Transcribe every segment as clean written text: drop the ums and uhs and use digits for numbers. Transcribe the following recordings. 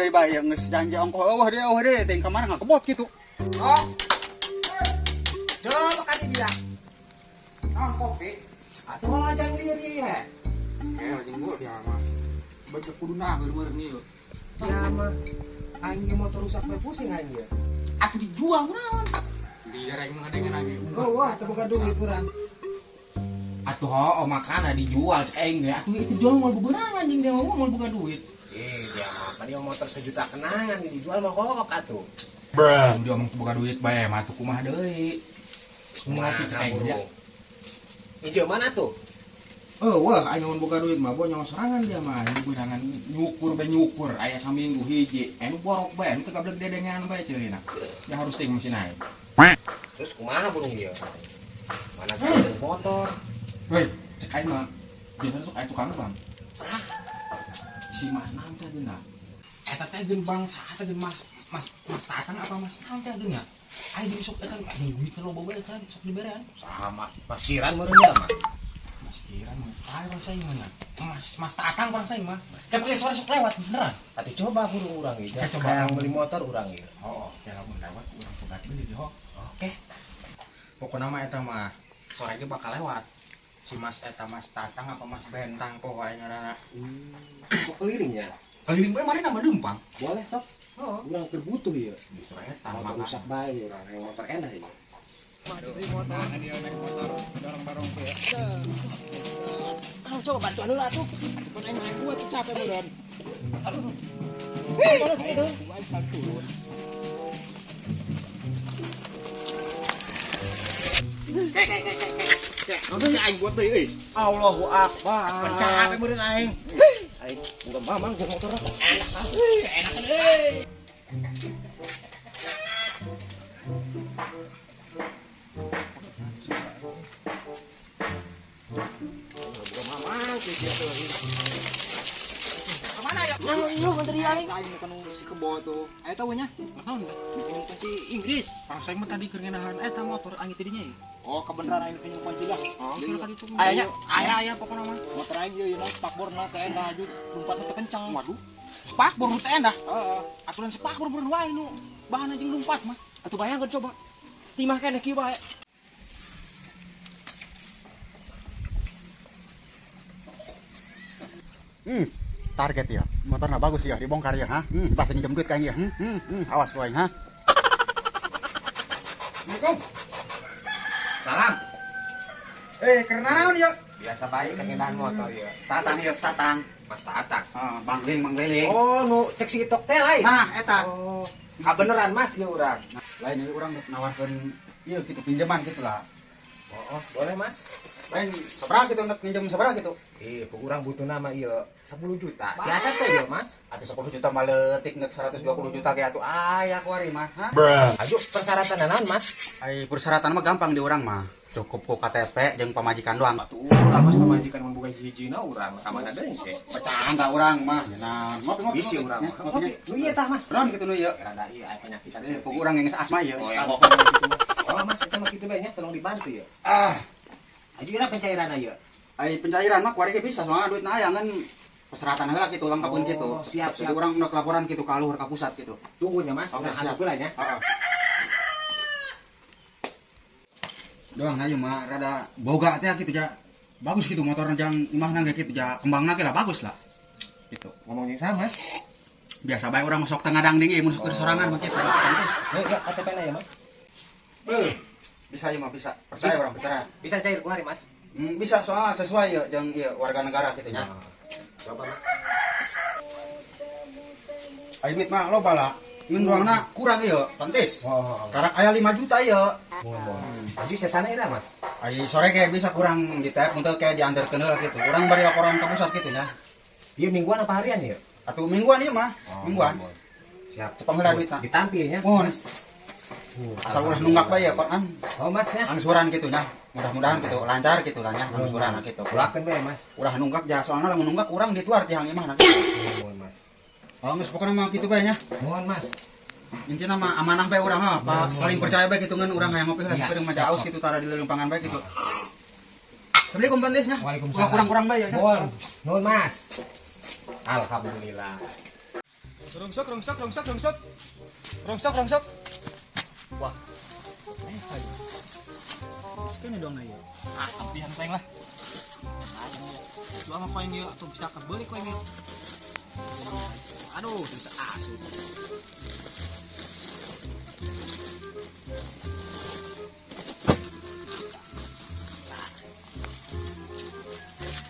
deui bae geus janji ongkoh eueuh deui teh ka mana ngakebot kitu. Oh. Coba kan dia. Naon kopi? Atuh aja lieur ya. Lagi gua dia mah. Baca kudu nangeur nih. Ya mah. Aing motor rusak bae pusing aing ya. Atuh dijual naon? Biar aing ngadengeun lagi. Oh wah, teu boga duit urang. Atuh ho makana dijual cek aing ge. Atuh itu jual moal bebeunang anjing dia mah moal boga duit. Dia mah kan dia motor sejuta kenangan dijual mah kok atuh. Bruh. Dia omong boga duit bae mah atuh kumaha deui. Ngopi cek aing aja. Ieu mana tuh? Wah, aing mun boga duit mah boh nyawa sorangan dia mah. Beunangan nyukur aya saminggu hiji. Anu borok bae, anu teu gablek dedengan bae ceulina. Ya harus ting mesin aing. Terus kumaha burung dia? Mana saya motor? Hei, cek aing mah. Dia sok aya tukang bang. Si Mas naon teh geuna? Eta teh geun bangsa teh geun Mas Tatang apa Mas naon teh geun nya? Aing sok eta aing duit loba bae kan sok diberian. Sama pasiran meureun dia mah. Mas Kiran mah ayo saya mana? Mas Tatang bang saya mah. Kayak pakai suara sok lewat beneran. Atuh coba burung urang ieu. Coba yang beli motor urang ieu. Oh, ya lamun lewat urang pegat deui di ho. Oke. Pokona mah eta mah sore ge bakal lewat. Si Mas eta Mas Tatang apa Mas Bentang pokoke ngaranna. Sok keliling ya. Keliling bae mari nama dempang. Boleh sok. Oh, Urang terbutuh ieu. di sore eta Motor rusak bae urang, yang motor enak ieu. Nah, dia naik motor dorong-dorong tuh ya. Coba bantuan dulu atuh. Pun aing naik gua tuh capek beneran. Aduh. Mana sih itu? Aing bantu. Udah aing buat deui euy. Allahu Akbar. Capek beneran aing. Aing bukan mamang jeung motor Enak euy. bukan mamang kieu tuh. Kemana ya? Lu menteri aing. Aing kan si kebo tuh. Aya tahu nya? Naon? Kunci Inggris. Pangseng mah tadi keur ngeunahan eta motor angin tidinya ya. Oh, kebenaran aing punya kunci lah. Oh, silakan itu. Ayahnya, Aya pokona mah. motor aing ieu na spakborna teh endah hajut, lompatna teh kencang. Waduh. Spakbor nu teh endah. Heeh. Aturan spakbor beun wae nu bahan jeung lompat mah. Atuh bayangkeun coba. Timah keneh kieu bae. Target ya. Motornya bagus ya, dibongkar ya, ha. Pas pinjam duit kayaknya. Awas boy, ha. Assalamualaikum. Salam. Karena naon ya? Biasa bae kendaraan motor ieu. Satang ya, satang. Mas Tatang. Bangling. Oh, nu cek si tok teh lain. Nah, eta. Oh. Beneran Mas ieu urang. Lain ieu urang nawarkeun ieu kitu pinjaman kitu lah. Oh, boleh Mas. Lain sabaraha kitu nak pinjam sabaraha kitu? Ku urang butuh nama ieu 10 juta. Biasa teh ieu Mas. Atuh 10 juta mah leutik neuk 120 juta ge atuh aya kuari mah, ha. Ayo persyaratan naon Mas? Ai persyaratan mah gampang di urang mah. Cukup ku KTP jeung pamajikan doang. Atuh urang Mas pamajikan mun boga hiji-hijina urang kamana deui teh. Bercanda urang mah. Nah, ngopi. Bisi urang mah. Ngopi. Nu ieu tah Mas. Naon kitu nu ieu? Rada ieu aya penyakitan Pokok urang yang asma ieu. Oh, yang ngomong gitu mah. Oh, Mas, eta mah kitu bae nya tolong dibantu ya. Ayo ira pencairan ieu. Ai pencairan mah kuari ge bisa soalnya duitna aya kan persyaratan heula kitu lengkapkeun kitu. Siap. Jadi urang udah laporan kitu ka luhur ka pusat kitu. Tunggu nya Mas, Oke, urang siap. asup heula nya. Heeh. Doang ayo mah rada boga teh kitu ja. Bagus kitu motorna jang imahna ge kitu ja kembangna ge lah bagus lah. Gitu. Ngomongin sama Mas. Biasa bae urang sok tengah dangding ieu mun sok sorangan mah kitu. Santis. Ya KTP-na ya Mas. Bisa ieu mah bisa. Percaya urang percaya. Bisa cair kuari Mas. Bisa soalnya sesuai ya jeung ieu warga negara kitu nya. Berapa Mas? Ai duit mah loba lah. Ngeun doangna kurang ieu, pantes. Oh. Karak aya 5 juta ieu. Aji sesana ira Mas. Ai sore ge bisa kurang di tap untuk kayak diantarkeun heula kitu. Urang bari laporan ka pusat kitu nya. Ieu mingguan apa harian ieu? Atuh mingguan ieu mah, mingguan. Siap. Cepeng heula duitna. Ditampil nya. Mohon. Asal ulah nunggak bae ya, Koran. Oh Mas ya. Angsuran kitu nya. Mudah-mudahan kitu lancar kitu lah nya angsuran kitu. Ulakeun bae Mas. Ulah nunggak ja soalna lamun nunggak urang dituar ti hang imahna. Mohon Mas. Oh, geus pokona mah kitu bae nya. Mohon Mas. Intina mah amanang bae urang mah, Pak. Saling percaya bae kitu ngeun urang hayang ngopi lah kitu mah jaos kitu tara di leuleumpangan bae kitu. Assalamualaikum Pandes nya. Waalaikumsalam. Kurang-kurang bae ya. Mohon. Nuhun Mas. Alhamdulillah. Rongsok. Rongsok. Wah. Kini dong na yun. Ampihan tayong lah. Dua mah koin yuk, atau bisa kebeli koin yuk. Aduh, bisa asu.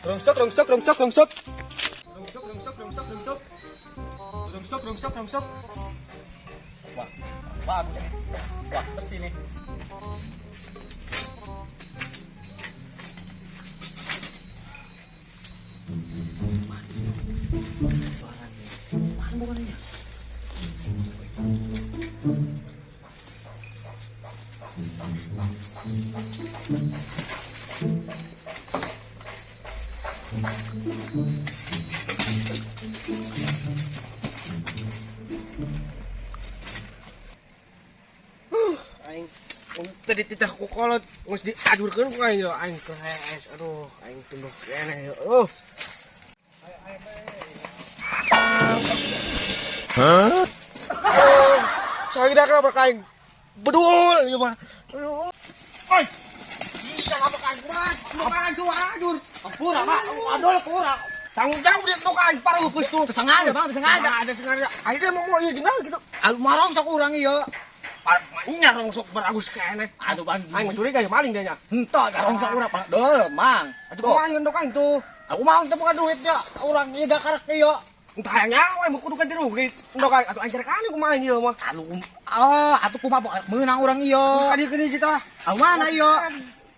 Rongsok. Wah, bagus nih. Wah, besi nih. Aing tadi titah ku kolot geus diadurkeun ku aing yo aing teh es aduh aing tunduk keneh yo. Hah? Saya kenapa kain bedul ya mah. Oi. Bisa apa kain mas? Adur. Pura mah, pura. Tanggung jawab dia tuh kain para upus tuh. Sengaja bang, sengaja. Ada sengaja. Aing teh mau ieu jeung gitu. Alu marong sok urang ieu. Nya rongsok beragus keneh. Aduh bang. Aing mencuriga ya maling dia nya. Henteu garong sok urang Pak. Deuh, mang. Atuh kumaha ngendok aing tuh. Aku mau teu bukan duit ya. Urang ieu gak karek ieu. Entah yang nyawa yang kudu ganti rugi. Ndok aing atuh anjir kami kumaha ieu mah. Atuh kumaha meunang urang ieu. Kadi kene kita. Mana ieu?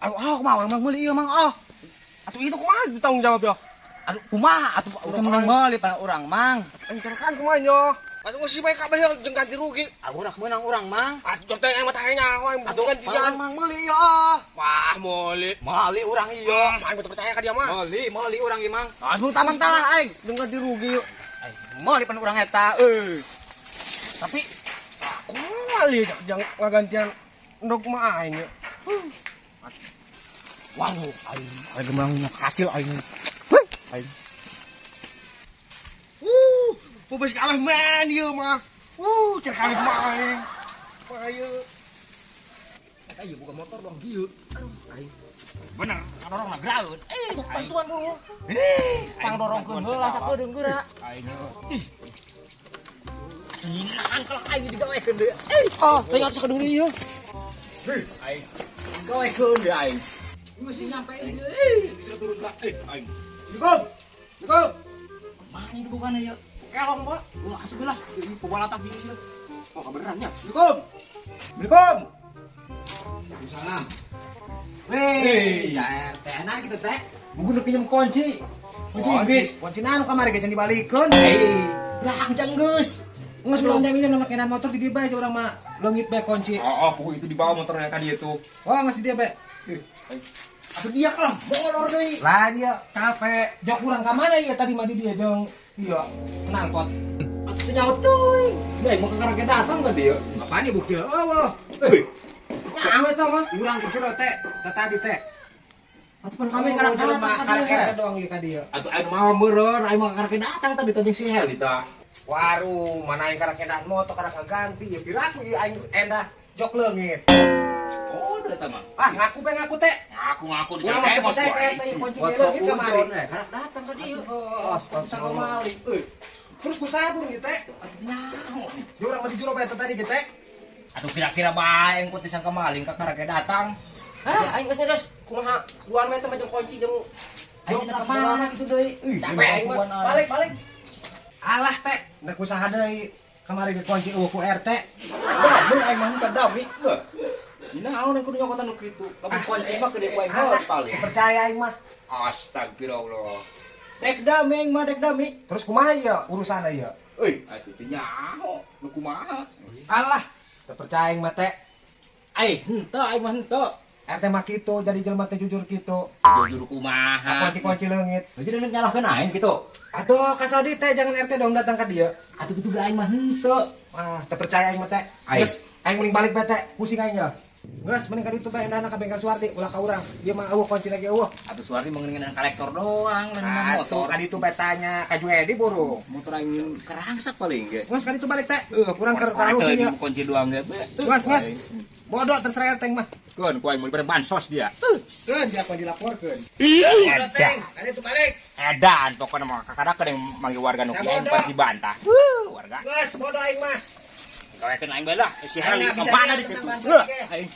Kumaha urang meuli ieu mang Atuh itu kumaha tanggung jawab ya. Aduh kumaha atuh urang menang meuli pan urang mang. Anjir kan kumaha yo. Atuh si bae kabeh jeung ganti rugi. Urang meunang urang mang. Atuh teh yang mah teh nyawa yang Atuh gantian. mang meuli ieu. Wah, meuli. Meuli urang ieu. Aing betul percaya ka dia mah. Meuli urang ieu mang. Atuh tamang talah aing jeung ganti rugi. Meuli pan urang eta. Tapi kumaha ieu jeung ngagantian ndok mah aing. Wah, aing gemang hasil aing. Aing. Pubes kabeh men ieu mah. Cer kali mah aing. Mah ieu. Eta ieu buka motor doang ieu. Aduh, aing. Bener, kadorong na graeun. Atuh bantuan buru. Pangdorongkeun heula sakedeung geura. Aing Inaan kalau aing digawekeun deui. Teh atuh sakedeung deui ieu. aing gawekeun deui aing. Geus nyampe ieu. Bisa turun ka aing. Cukup. Mana ini bukan ya? Kelong pak. Wah asubilah. Ini pebola tak gini sih. Oh, kebeneran ya. Assalamualaikum. Waalaikumsalam. Hei. Ya RT enak gitu teh. Bukan pinjam kunci. Kunci bis. Kunci nanu kamari ge dibalikeun. Lah jang geus. Geus belum minjem nama kendaraan motor di dieu bae urang mah leungit bae kunci. Pokok itu dibawa motornya ka dieu tuh. Oh, geus di dieu bae. Atuh dia kan molor deui. Lah dia capek. Jok urang ka mana ieu tadi mah di dieu jeung ieu knalpot. Atuh nyaut teuing. Bae mau ke datang ka dieu. Apaan ieu bukti? Oh. Nyawa eta mah. Urang di jero teh. Tadi teh. Atuh pan kami karek Karek doang ieu ka dieu. Atuh aing mah meureun, aing mah karek datang tadi teh si Hel eta. Warung mana yang karek kendaraan motor karek ganti ya piraku ieu aing endah jok leungit. Oh, udah eta mah. Ngaku teh. Ngaku di Urang cari mah percaya ka RT kunci di leungit kamari. Karena datang ke dia. Astaga maling. Terus ku sabur ieu teh. Atuh nyaho. Di urang mah di jero bae tadi ge teh. Aduh kira-kira bae engko teh sangka maling ka karek datang. Aing geus kumaha luar mah teh mah jeung kunci jeung Aing teh ka mana kitu deui. capek aing mah. Balik. Alah teh, nek usaha deui kamari ge kunci eueuh ku RT. Mun aing mah henteu dami. Dinaon kudu nyokotan nu kitu. Kamu kunci mah gede ku aing paling. Percaya aing mah. Astagfirullah. Dek dami aing mah dek dami. Terus kumaha ieu urusana ieu? Atuh teh nyaho, nu kumaha? Alah, teu percaya aing mah teh. Henteu aing mah henteu. RT mah kitu, jadi jelema teh jujur kitu. Jujur kumaha? Kunci-kunci leungit. Jadi nu nyalahkeun aing kitu. Atuh kasadi teh jangan RT dong datang ka dieu. Atuh kitu ge aing mah henteu. Teu percaya aing mah teh. Aing. Geus aing mending balik bae teh, pusing aing ya. Gus, mending kali itu bae endahna ka bengkel Suwardi ulah ka urang. Ieu mah eueuh kunci lagi eueuh. Atuh Suwardi mengeningan kolektor doang, dan Motor kali itu bae tanya ka Juedi buru. motor aing kerangsak paling ge. Gus, kali itu balik teh. Kurang keur Atuh kalusinya. ini kunci doang ge. Gus. Bodoh terserah teng mah. Keun ku aing mau dibere bansos dia. Keun dia kok dilaporkeun. Edan. Kali itu balik. Edan pokoknya mah kakadakeun yang manggil warga nu kieu aing pasti dibantah. Warga. Gus, bodoh aing mah. Gawekeun aing bae lah, si Heli Aing kemana bisa di situ. bantu, Aing.